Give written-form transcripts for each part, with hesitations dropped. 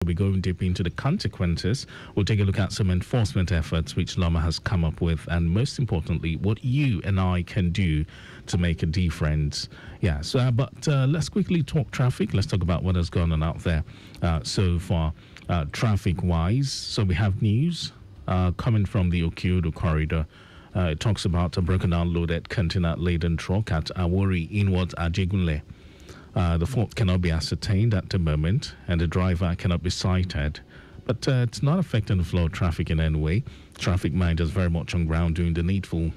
We'll be going deep into the consequences. We'll take a look at some enforcement efforts which LAWMA has come up with, and most importantly, what you and I can do to make a difference. Yes, but let's quickly talk traffic. Let's talk about what has gone on out there so far, traffic-wise. So we have news coming from the Okiodo corridor. It talks about a broken down loaded container-laden truck at Awori inwards Ajegunle. The fault cannot be ascertained at the moment, and the driver cannot be cited. But it's not affecting the flow of traffic in any way. Traffic minders very much on ground doing the needful.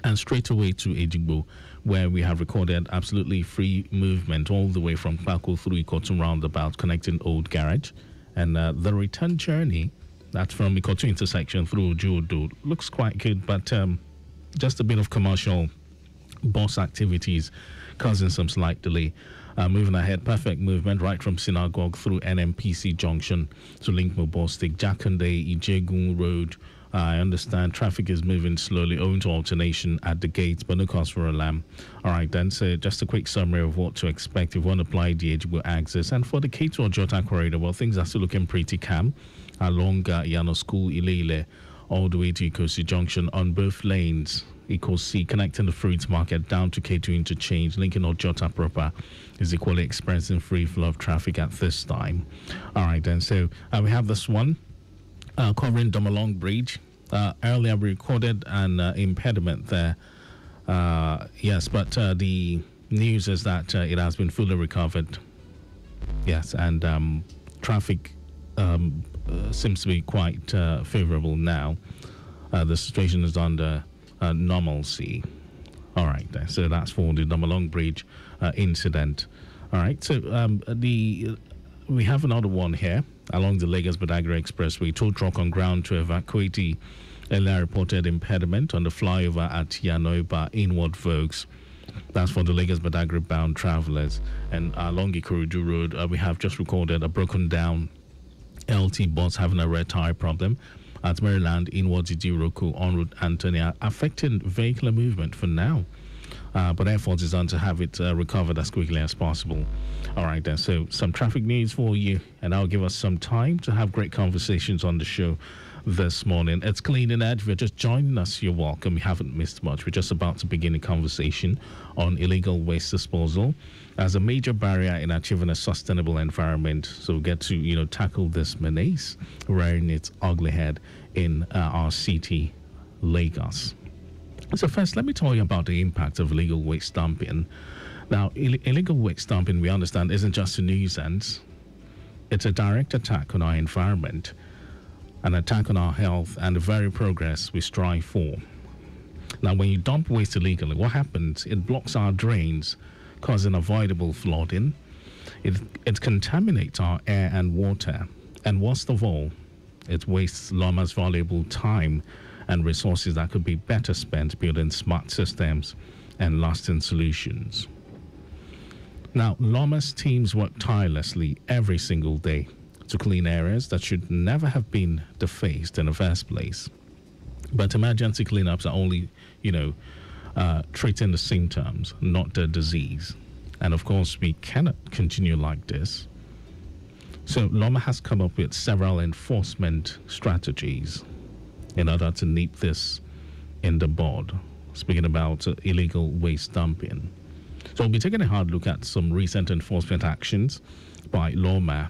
And straight away to Ejigbo, where we have recorded absolutely free movement all the way from Pako through Ikotu roundabout connecting Old Garage. And the return journey, that's from Ikotu intersection through Ojodo, looks quite good, but just a bit of commercial bus activities causing some slight delay. Moving ahead, perfect movement right from Synagogue through NMPC Junction to link Mobostic, Jakande, Ijegun Road. I understand traffic is moving slowly owing to alternation at the gates, but no cause for alarm. All right, then, so just a quick summary of what to expect if one apply the Ejigbo axis. And for the K2 Ojota corridor, well, things are still looking pretty calm along Yano School, Ilele, all the way to Ikosi Junction on both lanes. Ikosi connecting the fruits market down to K2 interchange, linking Ojota proper, is equally experiencing free flow of traffic at this time. All right, then, so we have this one covering Domalong Bridge. Earlier we recorded an impediment there. Yes, but the news is that it has been fully recovered. Yes, and traffic seems to be quite favorable now. The situation is under normalcy. All right, so that's for the Domalong Bridge incident. All right, so we have another one here along the Lagos-Badagry Expressway. Tow truck on ground to evacuate the earlier reported impediment on the flyover at Yanoiba inward Vokes. That's for the Lagos-Badagry bound travelers. And along Ikorodu Road, we have just recorded a broken down LT bus having a red tire problem at Maryland inwards Ijiroku on route Antonia, affecting vehicular movement for now. But effort is on to have it recovered as quickly as possible. All right, then, so some traffic news for you, and I'll give us some time to have great conversations on the show this morning. It's Clean and Edge. If you're just joining us, you're welcome. You haven't missed much. We're just about to begin a conversation on illegal waste disposal as a major barrier in achieving a sustainable environment. So we get to, tackle this menace rearing its ugly head in our city, Lagos. So first, let me tell you about the impact of illegal waste dumping. Now, illegal waste dumping, we understand, isn't just a nuisance. It's a direct attack on our environment, an attack on our health and the very progress we strive for. Now, when you dump waste illegally, what happens? It blocks our drains, causing avoidable flooding. It contaminates our air and water. And worst of all, it wastes LAWMA's valuable time and resources that could be better spent building smart systems and lasting solutions. Now, LAWMA's teams work tirelessly every single day to clean areas that should never have been defaced in the first place. But emergency cleanups are only, treating the symptoms, not the disease. And of course, we cannot continue like this. So LAWMA has come up with several enforcement strategies in order to nip this in the bud, speaking about illegal waste dumping. So we'll be taking a hard look at some recent enforcement actions by LAWMA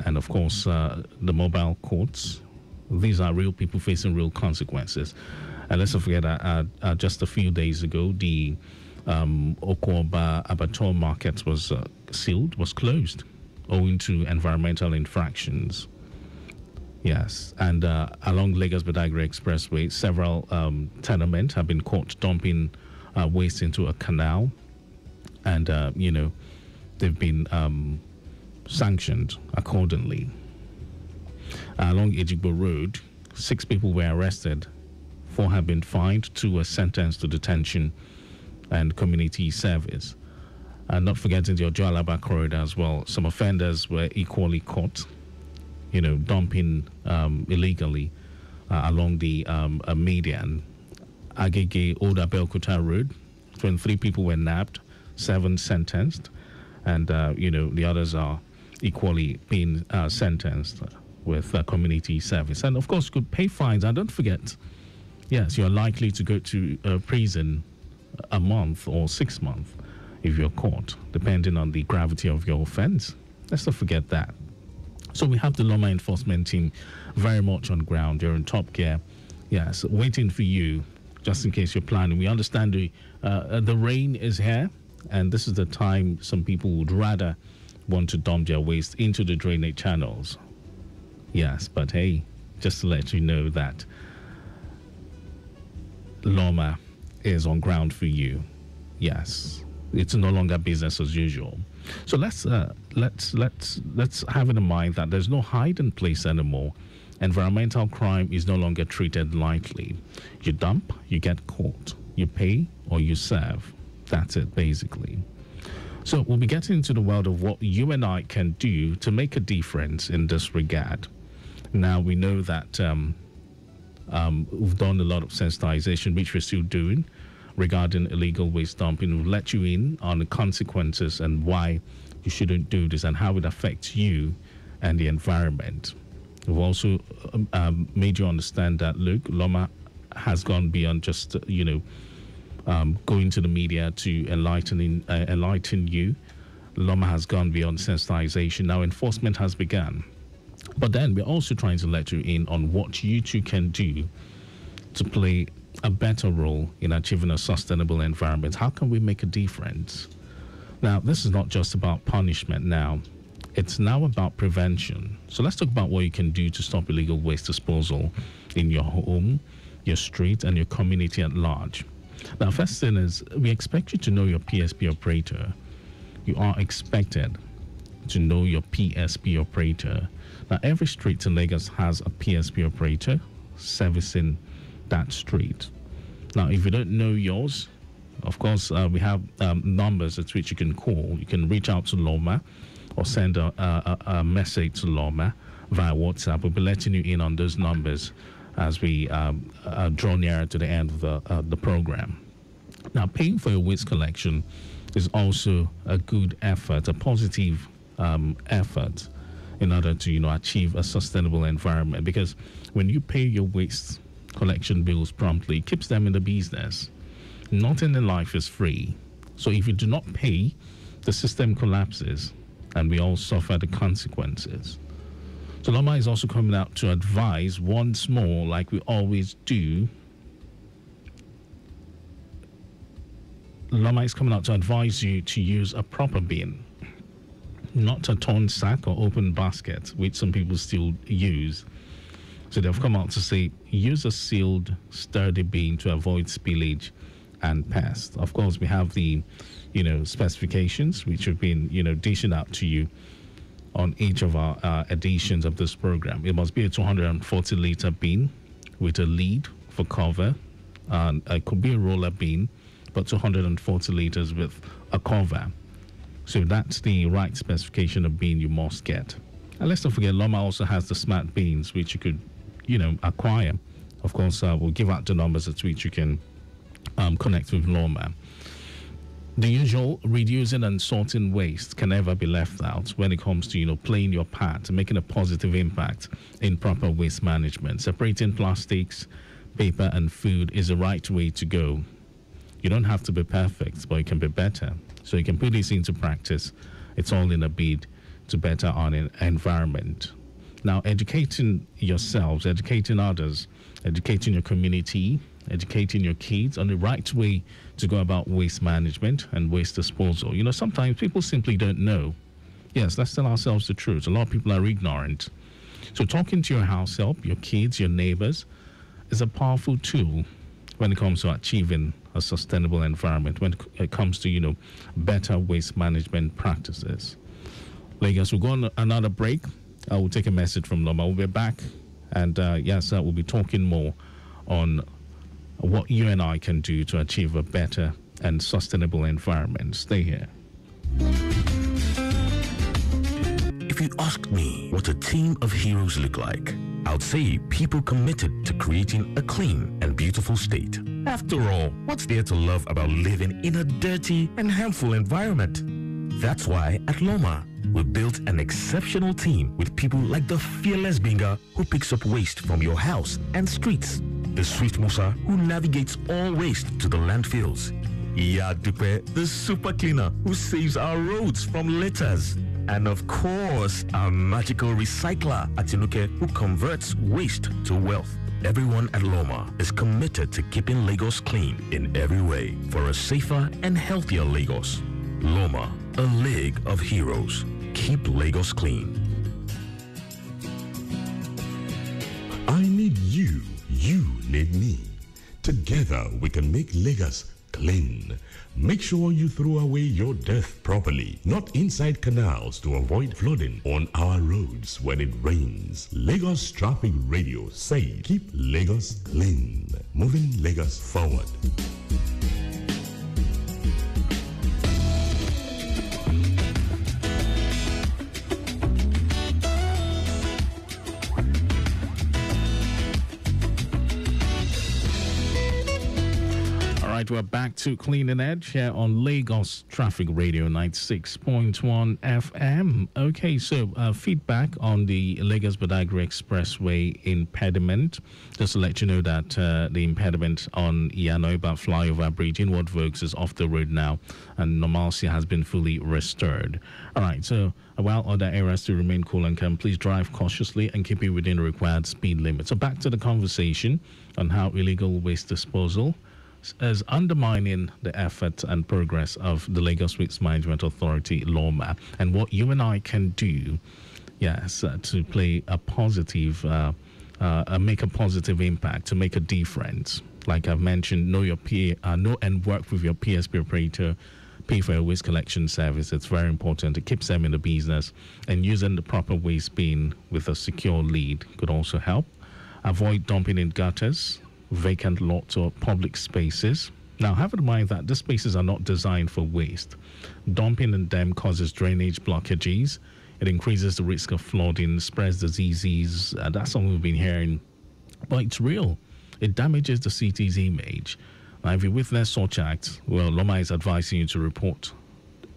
and, of course, the mobile courts. These are real people facing real consequences. And let's not forget that just a few days ago, the Okoba Abattoir market was closed, owing to environmental infractions. Yes, and along Lagos-Badagry Expressway, several tenements have been caught dumping waste into a canal, and, they've been sanctioned accordingly. Along Ejigbo Road, 6 people were arrested, 4 have been fined, 2 were sentenced to detention and community service. And not forgetting the Ojo Alaba corridor as well. Some offenders were equally caught, dumping illegally along the median. Agege Old Abeokuta Road, 23 people were nabbed, 7 sentenced, and the others are equally being sentenced with community service. And of course, you could pay fines. And don't forget, yes, you're likely to go to prison a month or 6 months if you're caught, depending on the gravity of your offense. Let's not forget that. So we have the LAWMA enforcement team very much on ground. They're in top gear. Yes, waiting for you, just in case you're planning. We understand the rain is here, and this is the time some people would rather want to dump their waste into the drainage channels. Yes, but hey, just to let you know that LAWMA is on ground for you. Yes, it's no longer business as usual. So let's have in mind that there's no hiding place anymore. Environmental crime is no longer treated lightly. You dump, you get caught. You pay or you serve. That's it, basically. So we'll be getting into the world of what you and I can do to make a difference in this regard. Now, we know that we've done a lot of sensitization, which we're still doing, regarding illegal waste dumping. We'll let you in on the consequences and why you shouldn't do this and how it affects you and the environment. We've also made you understand that, look, LAWMA has gone beyond just, going to the media to enlighten you. LAWMA has gone beyond sensitization. Now enforcement has begun. But then we're also trying to let you in on what you two can do to play a better role in achieving a sustainable environment. How can we make a difference? Now, this is not just about punishment now. It's now about prevention. So let's talk about what you can do to stop illegal waste disposal in your home, your street, and your community at large. Now, first thing is, we expect you to know your PSP operator. You are expected to know your PSP operator. Now, every street in Lagos has a PSP operator servicing that street. Now, if you don't know yours, of course, we have numbers at which you can call. You can reach out to LAWMA or send a message to LAWMA via WhatsApp. We'll be letting you in on those numbers as we draw nearer to the end of the program. Now, paying for your waste collection is also a good effort, a positive effort in order to achieve a sustainable environment, because when you pay your waste collection bills promptly, it keeps them in the business. Nothing in life is free. So if you do not pay, the system collapses and we all suffer the consequences. So LAWMA is also coming out to advise once more, like we always do. LAWMA is coming out to advise you to use a proper bin, not a torn sack or open basket, which some people still use. So they've come out to say, use a sealed, sturdy bin to avoid spillage and pests. Of course, we have the, specifications, which have been, dishing out to you on each of our editions of this program. It must be a 240-liter bin with a lid for cover. And it could be a roller bin, but 240 liters with a cover. So that's the right specification of bin you must get. And let's not forget, LAWMA also has the smart bins, which you could, acquire. Of course, we'll give out the numbers at which you can connect with LAWMA. The usual reducing and sorting waste can never be left out when it comes to, playing your part and making a positive impact in proper waste management. Separating plastics, paper, and food is the right way to go. You don't have to be perfect, but you can be better. So you can put this into practice. It's all in a bid to better our environment. Now, educating yourselves, educating others, educating your community, educating your kids on the right way to go about waste management and waste disposal. Sometimes people simply don't know. Yes, let's tell ourselves the truth. A lot of people are ignorant. So talking to your house help, your kids, your neighbors, is a powerful tool when it comes to achieving a sustainable environment, when it comes to, better waste management practices. Lagos, we'll go on another break. I will take a message from LAWMA. We'll be back. And yes, we'll be talking more on what you and I can do to achieve a better and sustainable environment. Stay here. If you asked me what a team of heroes look like, I would say people committed to creating a clean and beautiful state. After all, what's there to love about living in a dirty and harmful environment? That's why at LAWMA, We built an exceptional team with people like the fearless Binga who picks up waste from your house and streets, the swift Musa who navigates all waste to the landfills, Yadupe, the super cleaner who saves our roads from litters, and of course, our magical recycler, Atinuke, who converts waste to wealth. Everyone at LAWMA is committed to keeping Lagos clean in every way for a safer and healthier Lagos. LAWMA, a league of heroes. Keep Lagos clean. I need you. You need me. Together we can make Lagos clean. Make sure you throw away your dirt properly, not inside canals, to avoid flooding on our roads when it rains. Lagos Traffic Radio say keep Lagos clean, moving Lagos forward. We're back to Clean and Edge here on Lagos Traffic Radio 96.1 FM. Okay, so feedback on the Lagos Badagry Expressway impediment. Just to let you know that the impediment on Iyanoiba flyover bridge in Ward Vokes is off the road now, and normalcy has been fully restored. All right, so while other areas to remain cool and calm, please drive cautiously and keep it within the required speed limit. So back to the conversation on how illegal waste disposal is undermining the effort and progress of the Lagos Waste Management Authority, LAWMA, and what you and I can do, to play a positive, make a positive impact, to make a difference. Like I've mentioned, know and work with your PSP operator, pay for your waste collection service. It's very important. It keeps them in the business, and using the proper waste bin with a secure lead could also help. Avoid dumping in gutters, vacant lots, or public spaces. Now, have in mind that these spaces are not designed for waste. Dumping in them causes drainage blockages. It increases the risk of flooding, spreads diseases. That's something we've been hearing, but it's real. It damages the city's image. Now, if you witness such acts, well, LAWMA is advising you to report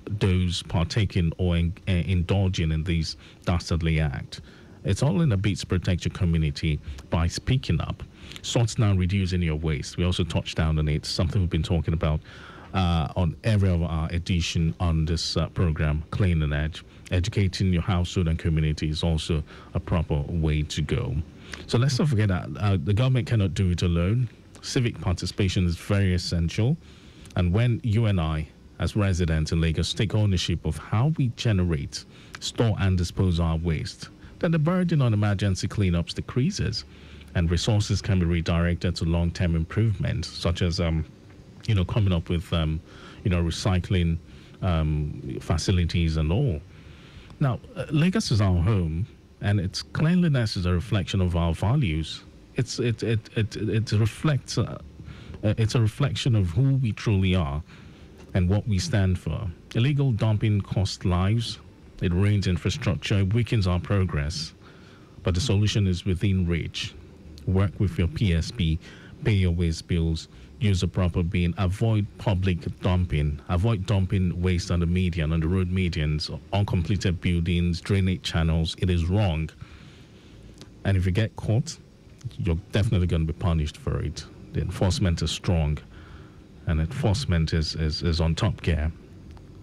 those partaking or indulging in these dastardly acts. It's all in a bid to protect your community by speaking up. Sort down reducing your waste. We also touched down on it, something we've been talking about on every of our edition on this program, Clean and Edge. Educating your household and community is also a proper way to go. So let's not forget that the government cannot do it alone. Civic participation is very essential. And when you and I, as residents in Lagos, take ownership of how we generate, store, and dispose our waste, then the burden on emergency cleanups decreases, and resources can be redirected to long-term improvements, such as, coming up with, recycling facilities and all. Now, Lagos is our home, and its cleanliness is a reflection of our values. It's a reflection of who we truly are and what we stand for. Illegal dumping costs lives. It ruins infrastructure. It weakens our progress. But the solution is within reach. Work with your PSP, pay your waste bills, use a proper bin, avoid public dumping, avoid dumping waste on the median, on the road medians, uncompleted buildings, drainage channels. It is wrong. And if you get caught, you're definitely going to be punished for it. The enforcement is strong, and enforcement is on top gear.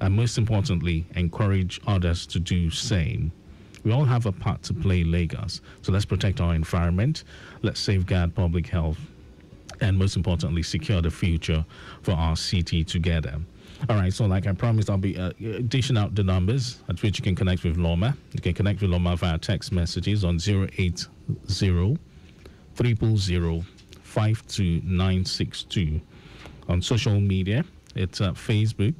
And most importantly, encourage others to do same. We all have a part to play in Lagos, so let's protect our environment, let's safeguard public health, and most importantly, secure the future for our city together. All right, so like I promised, I'll be dishing out the numbers at which you can connect with LAWMA. You can connect with LAWMA via text messages on 080 000 52962. On social media, it's Facebook,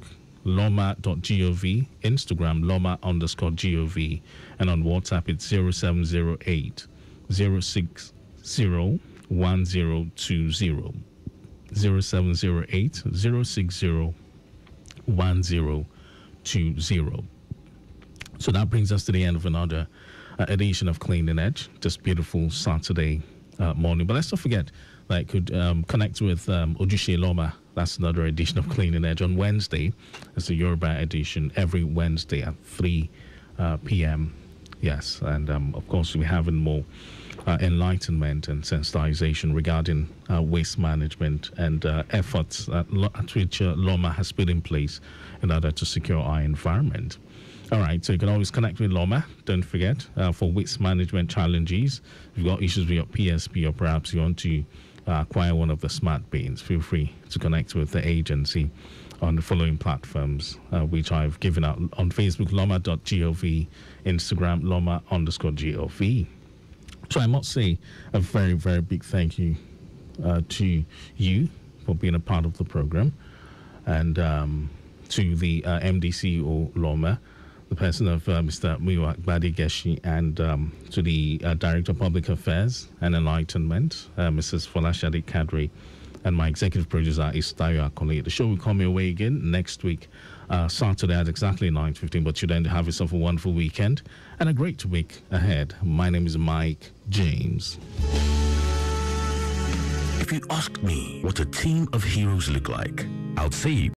LAWMA.gov, Instagram, LAWMA_gov, and on WhatsApp, it's 0708 060 1020. 0708 060 1020. So that brings us to the end of another edition of Clean and Edge, this beautiful Saturday morning. But let's not forget that I could connect with Ojúṣe LAWMA. That's another edition of Clean and Edge on Wednesday. It's the Yoruba edition every Wednesday at 3 p.m. Yes, and of course, we're having more enlightenment and sensitization regarding waste management and efforts at which LAWMA has put in place in order to secure our environment. All right, so you can always connect with LAWMA. Don't forget, for waste management challenges, if you've got issues with your PSP or perhaps you want to acquire one of the smart bins, feel free to connect with the agency on the following platforms, which I've given out on Facebook, lawma.gov, Instagram, lawma_gov. So I must say a very, very big thank you to you for being a part of the program, and to the MDCO LAWMA, the person of Mr. Muiwa Gbade-Geshi, and to the Director of Public Affairs and Enlightenment, Mrs. Folashade Kadri, and my executive producer is Tayo Akole. The show will come your way again next week, Saturday at exactly 9:15. But you then have yourself a wonderful weekend and a great week ahead. My name is Mike James. If you asked me what a team of heroes look like, I would say